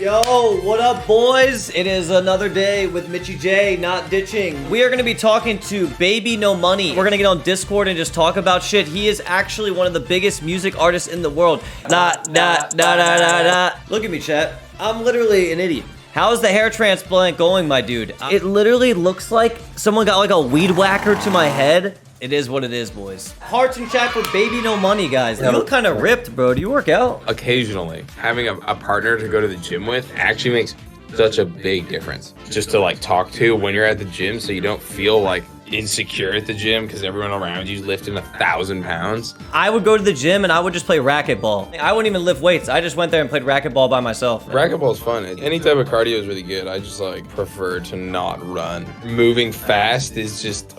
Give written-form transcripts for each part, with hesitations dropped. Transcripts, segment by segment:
Yo, what up, boys? It is another day with Mitchy J, not ditching. We are going to be talking to Baby No Money. We're going to get on Discord and just talk about shit. He is actually one of the biggest music artists in the world. Look at me, chat. I'm literally an idiot. How is the hair transplant going, my dude? It literally looks like someone got like a weed whacker to my head. It is what it is, boys. Hearts in chat for Baby No Money, guys. You look kind of ripped, bro. Do you work out? Occasionally. Having a partner to go to the gym with actually makes such a big difference. Just to like talk to when you're at the gym so you don't feel like insecure at the gym because everyone around you is lifting 1,000 pounds. I would go to the gym and I would just play racquetball. I wouldn't even lift weights. I just went there and played racquetball by myself. Racquetball is fun. Any type of cardio is really good. I just like prefer to not run. Moving fast is just...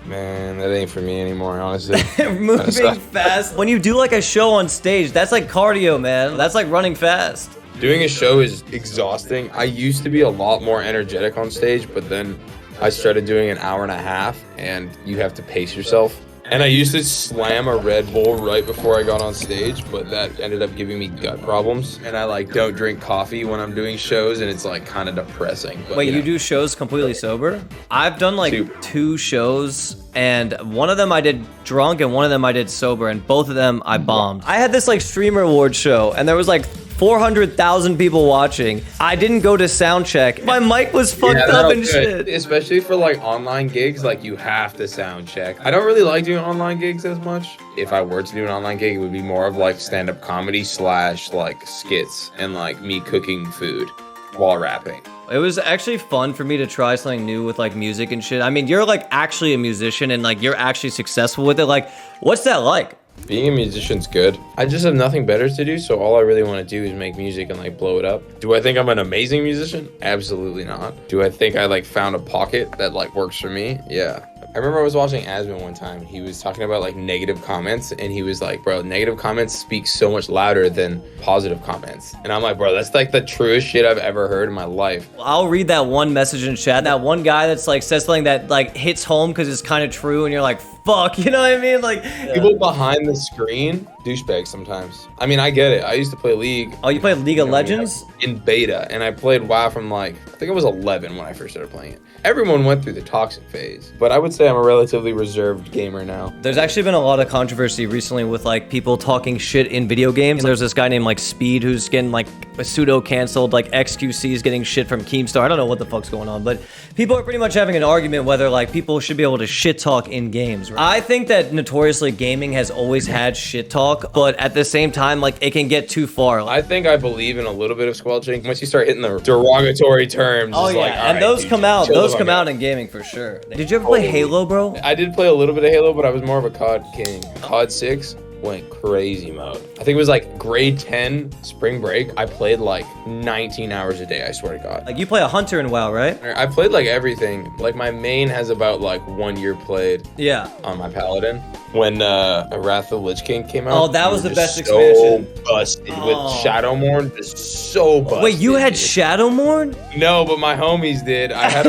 man, that ain't for me anymore, honestly. Moving fast. When you do like a show on stage, that's like cardio, man. That's like running fast. Doing a show is exhausting. I used to be a lot more energetic on stage, but then I started doing an hour and a half, and you have to pace yourself. And I used to slam a Red Bull right before I got on stage, but that ended up giving me gut problems. And I like don't drink coffee when I'm doing shows, and it's like kind of depressing. But, wait, you do shows completely sober? I've done like two shows, and one of them I did drunk and one of them I did sober, and both of them I bombed. I had this like streamer award show, and there was like 400,000 people watching. I didn't go to sound check. My mic was fucked up and shit. Especially for like online gigs, like you have to sound check. I don't really like doing online gigs as much. If I were to do an online gig, it would be more of like stand-up comedy / like skits and like me cooking food while rapping. It was actually fun for me to try something new with like music and shit. I mean, you're like actually a musician and like you're actually successful with it. Like, what's that like? Being a musician's good. I just have nothing better to do, so all I really want to do is make music and like blow it up. Do I think I'm an amazing musician? Absolutely not. Do I think I like found a pocket that like works for me? Yeah. I remember I was watching Asman one time. He was talking about like negative comments, and he was like, bro, negative comments speak so much louder than positive comments. And I'm like, bro, that's like the truest shit I've ever heard in my life. I'll read that one message in chat. That one guy that's like says something that like hits home because it's kind of true, and you're like, fuck, you know what I mean? Like people behind the screen, douchebags sometimes. I mean, I get it. I used to play League. Oh, you played League of Legends? In beta, and I played WoW from like, I think I was 11 when I first started playing it. Everyone went through the toxic phase, but I would say I'm a relatively reserved gamer now. There's actually been a lot of controversy recently with like people talking shit in video games. There's this guy named like Speed who's getting like a pseudo canceled, like XQC is getting shit from Keemstar. I don't know what the fuck's going on, but people are pretty much having an argument whether like people should be able to shit talk in games. Right? I think that notoriously gaming has always had shit talk, but at the same time, like it can get too far. I think I believe in a little bit of squelching. Once you start hitting the derogatory terms, oh yeah, like, and right, those dude, come out. Those come out in gaming for sure. Did you ever play Halo, bro? I did play a little bit of Halo, but I was more of a COD king. COD 6 went crazy mode. I think it was like grade 10 spring break. I played like 19 hours a day, I swear to God. Like you play a hunter in WoW, right? I played like everything. Like my main has about like 1 year played. Yeah. On my paladin. When Wrath of the Lich King came out. Oh, that was the best expansion. So busted with Shadowmourne. Just so busted. Wait, you had Shadowmourne? No, but my homies did. I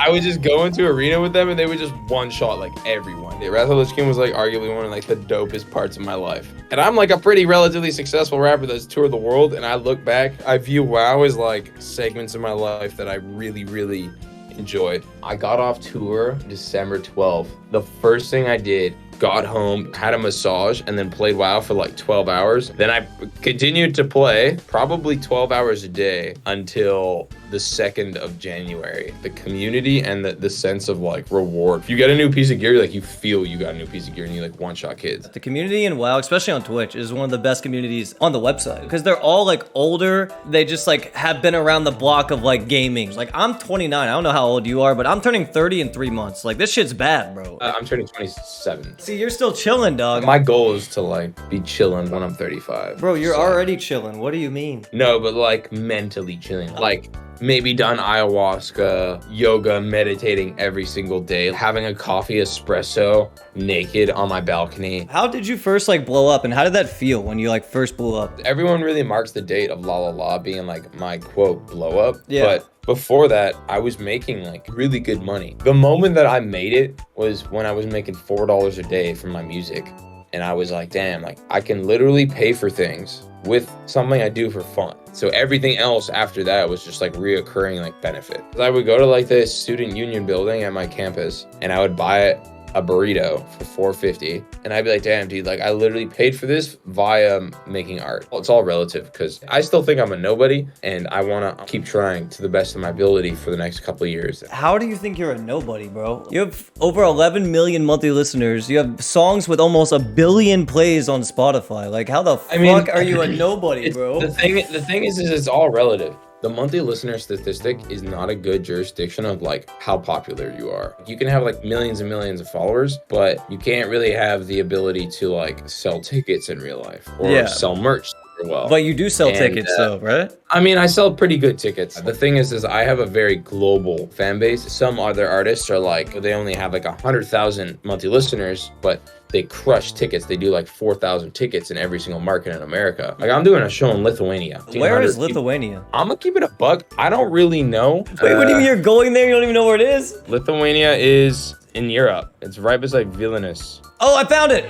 would just go into arena with them and they would just one shot like everyone. The Wrath of the Lich King was like arguably one of like the dopest parts of my life. And I'm like a pretty relatively successful rapper that's toured the world, and I look back, I view WoW as like segments of my life that I really, really enjoyed. I got off tour December 12th. The first thing I did, got home, had a massage, and then played WoW for like 12 hours. Then I continued to play probably 12 hours a day until the 2nd of January. The community and the sense of like reward. If you get a new piece of gear, like you feel you got a new piece of gear and you like one-shot kids. The community in WoW, especially on Twitch, is one of the best communities on the website because they're all like older. They just like have been around the block of like gaming. Like I'm 29. I don't know how old you are, but I'm turning 30 in 3 months. Like this shit's bad, bro. I'm turning 27. See, you're still chilling, dog. My goal is to like be chilling when I'm 35. Bro, you're already chilling. What do you mean? No, but like mentally chilling. Like maybe done ayahuasca, yoga, meditating every single day, having a coffee espresso naked on my balcony. How did you first like blow up, and how did that feel when you like first blew up? Everyone really marks the date of Lalala being like my quote blow up. Yeah. But before that, I was making like really good money. The moment that I made it was when I was making $4 a day from my music. And I was like, damn, like I can literally pay for things with something I do for fun. So everything else after that was just like reoccurring like benefit. I would go to like the student union building at my campus and I would buy a burrito for $4.50, and I'd be like, damn, dude, like I literally paid for this via making art. Well, it's all relative because I still think I'm a nobody and I want to keep trying to the best of my ability for the next couple of years. How do you think you're a nobody, bro? You have over 11 million monthly listeners. You have songs with almost 1 billion plays on Spotify. Like, how the fuck are you a nobody, bro? The thing is it's all relative. The monthly listener statistic is not a good jurisdiction of like how popular you are. You can have like millions and millions of followers, but you can't really have the ability to like sell tickets in real life or sell merch super well. But you do sell tickets though, right? I mean, I sell pretty good tickets. The thing is I have a very global fan base. Some other artists are like, they only have like 100,000 monthly listeners, but they crush tickets. They do like 4,000 tickets in every single market in America. Like I'm doing a show in Lithuania. Where is Lithuania? I'm gonna keep it a buck. I don't really know. Wait, what do you mean you're going there? You don't even know where it is? Lithuania is in Europe. It's right beside Vilnius. Oh, I found it.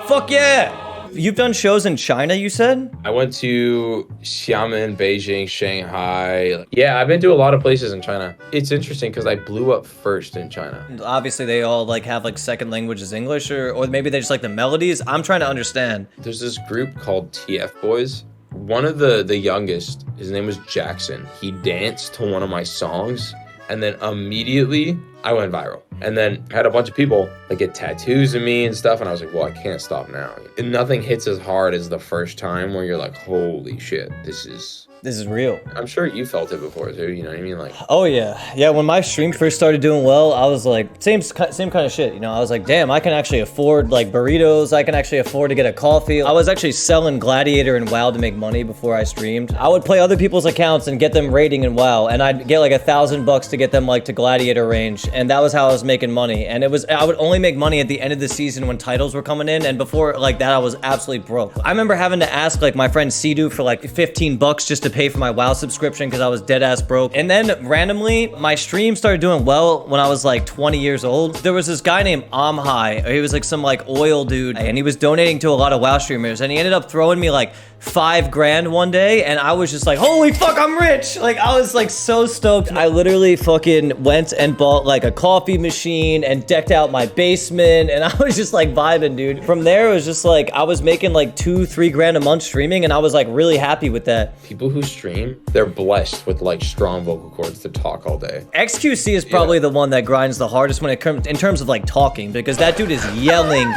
Fuck yeah. You've done shows in China, you said? I went to Xiamen, Beijing, Shanghai. Yeah, I've been to a lot of places in China. It's interesting because I blew up first in China. Obviously, they all like have like second language is English, or maybe they just like the melodies. I'm trying to understand. There's this group called TF Boys. One of the youngest, his name was Jackson. He danced to one of my songs, and then immediately I went viral. And then I had a bunch of people like get tattoos of me and stuff, and I was like, well, I can't stop now. And nothing hits as hard as the first time where you're like, holy shit, this is real. I'm sure you felt it before too, you know what I mean? Like, oh yeah, when my stream first started doing well, I was like, same kind of shit, you know. I was like, damn, I can actually afford like burritos, I can actually afford to get a coffee. I was actually selling Gladiator and WoW to make money before I streamed. I would play other people's accounts and get them rating in WoW, and I'd get like $1,000 to get them like to Gladiator range, and that was how I was making money. And I would only make money at the end of the season when titles were coming in, and before like that I was absolutely broke. I remember having to ask like my friend Sidu for like $15 just to pay for my WoW subscription because I was dead ass broke. And then randomly my stream started doing well when I was like 20 years old. There was this guy named Amhai. He was like some like oil dude, and he was donating to a lot of WoW streamers, and he ended up throwing me like $5,000 one day, and I was just like, holy fuck, I'm rich. Like I was like so stoked. I literally fucking went and bought like a coffee machine and decked out my basement, and I was just like vibing, dude. From there it was just like I was making like $2-3 a month streaming, and I was like really happy with that. People who stream, they're blessed with like strong vocal cords to talk all day. XQC is probably the one that grinds the hardest when it comes in terms of like talking, because that dude is yelling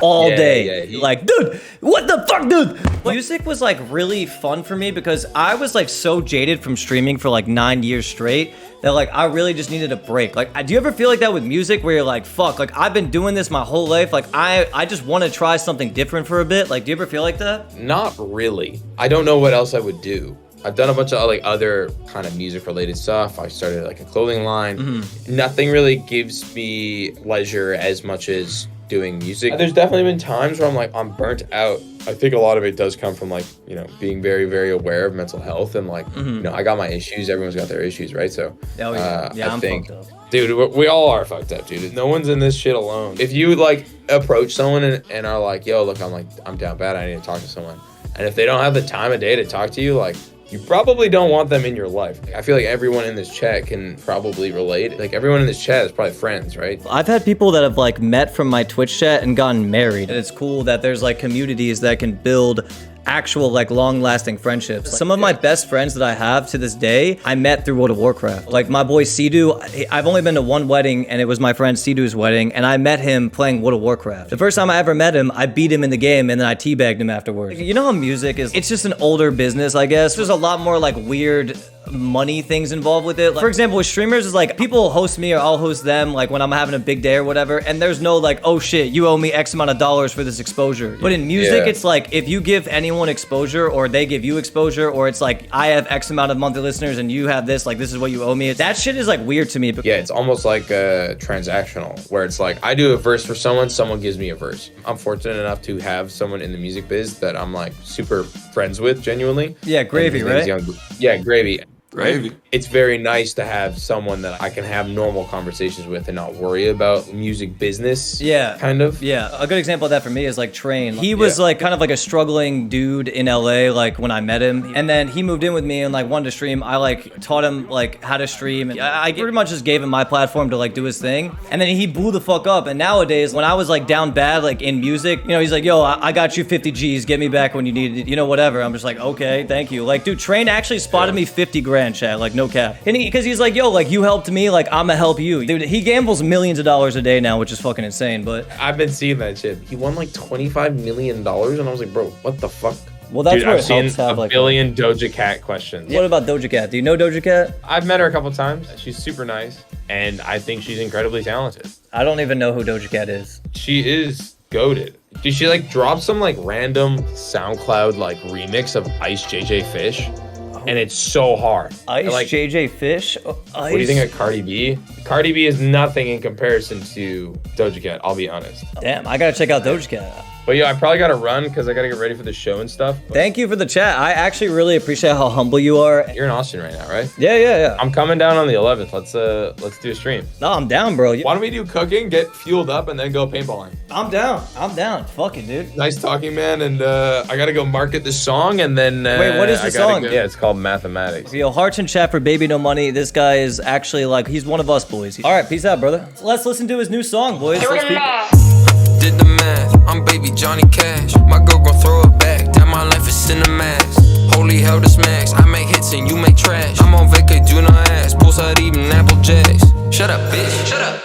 all day. Like, dude, what the fuck, dude? Music was like really fun for me because I was like so jaded from streaming for like 9 years straight that like I really just needed a break. Like, do you ever feel like that with music where you're like, fuck, like I've been doing this my whole life, like I just want to try something different for a bit? Like, do you ever feel like that? Not really. I don't know what else I would do. I've done a bunch of like other kind of music related stuff. I started like a clothing line. Nothing really gives me pleasure as much as doing music. There's definitely been times where I'm like, I'm burnt out. I think a lot of it does come from like, you know, being very, very aware of mental health and like, you know, I got my issues. Everyone's got their issues, right? So I'm fucked up. Dude, we all are fucked up, dude. No one's in this shit alone. If you like approach someone and are like, yo, look, I'm down bad, I need to talk to someone. And if they don't have the time of day to talk to you, like, you probably don't want them in your life. I feel like everyone in this chat can probably relate. Like everyone in this chat is probably friends, right? I've had people that have like met from my Twitch chat and gotten married. And it's cool that there's like communities that can build actual like long-lasting friendships. Some of my best friends that I have to this day, I met through World of Warcraft. Like my boy Sidu, I've only been to one wedding, and it was my friend Sidu's wedding, and I met him playing World of Warcraft. The first time I ever met him, I beat him in the game, and then I teabagged him afterwards. You know how music is, it's just an older business, I guess. There's a lot more like weird money things involved with it. Like, for example, with streamers, is like people host me or I'll host them like when I'm having a big day or whatever, and there's no like, oh shit, you owe me X amount of dollars for this exposure. But in music, it's like if you give anyone exposure or they give you exposure, or it's like I have X amount of monthly listeners and you have this, like this is what you owe me. That shit is like weird to me. Yeah, it's almost like transactional, where it's like I do a verse for someone gives me a verse. I'm fortunate enough to have someone in the music biz that I'm like super friends with genuinely. Yeah, Gravy, right? Yeah, Gravy. right? Maybe. It's very nice to have someone that I can have normal conversations with and not worry about music business. Yeah. Kind of. Yeah. A good example of that for me is like Train. He was like kind of like a struggling dude in LA, like when I met him. And then he moved in with me and like wanted to stream. I like taught him like how to stream. And I pretty much just gave him my platform to like do his thing. And then he blew the fuck up. And nowadays, when I was like down bad, like in music, you know, he's like, yo, I got you 50 G's. Get me back when you need it, you know, whatever. I'm just like, okay, thank you. Like, dude, Train actually spotted me 50 grand, chat, like no cap. And because he's like, yo, like you helped me, like I'ma help you. Dude, he gambles millions of dollars a day now, which is fucking insane, but I've been seeing that shit. He won like $25 million and I was like, bro, what the fuck? well, that's Dude, where I've it helps seen have a like. billion Doja Cat questions. What about Doja Cat? Do you know Doja Cat? I've met her a couple times. She's super nice, and I think she's incredibly talented. I don't even know who Doja Cat is. She is goated. Dude, she like dropped some like random SoundCloud like remix of Ice JJ Fish, and it's so hard. Ice like, JJ Fish? Oh, what do you think of Cardi B? Cardi B is nothing in comparison to Doja Cat, I'll be honest. Damn, I gotta check out Doja Cat. But yeah, I probably gotta run because I gotta get ready for the show and stuff. But Thank you for the chat. I actually really appreciate how humble you are. you're in Austin right now, right? Yeah. I'm coming down on the 11th. Let's do a stream. No, I'm down, bro. Why don't we do cooking, get fueled up, and then go paintballing? I'm down. Fuck it, dude. Nice talking, man. And I gotta go market this song, and then Wait, what is the song? Yeah, it's called Mathematics. Yo, hearts in chat for Baby No Money. This guy is actually like, he's one of us boys. All right, peace out, brother. Let's listen to his new song, boys. Let's Did the math, I'm baby Johnny Cash. My girl gon' throw it back, that my life is cinemax. Holy hell, this max, I make hits and you make trash. I'm on vacay, do not ask, poolside eating Apple Jacks. Shut up, bitch, shut up.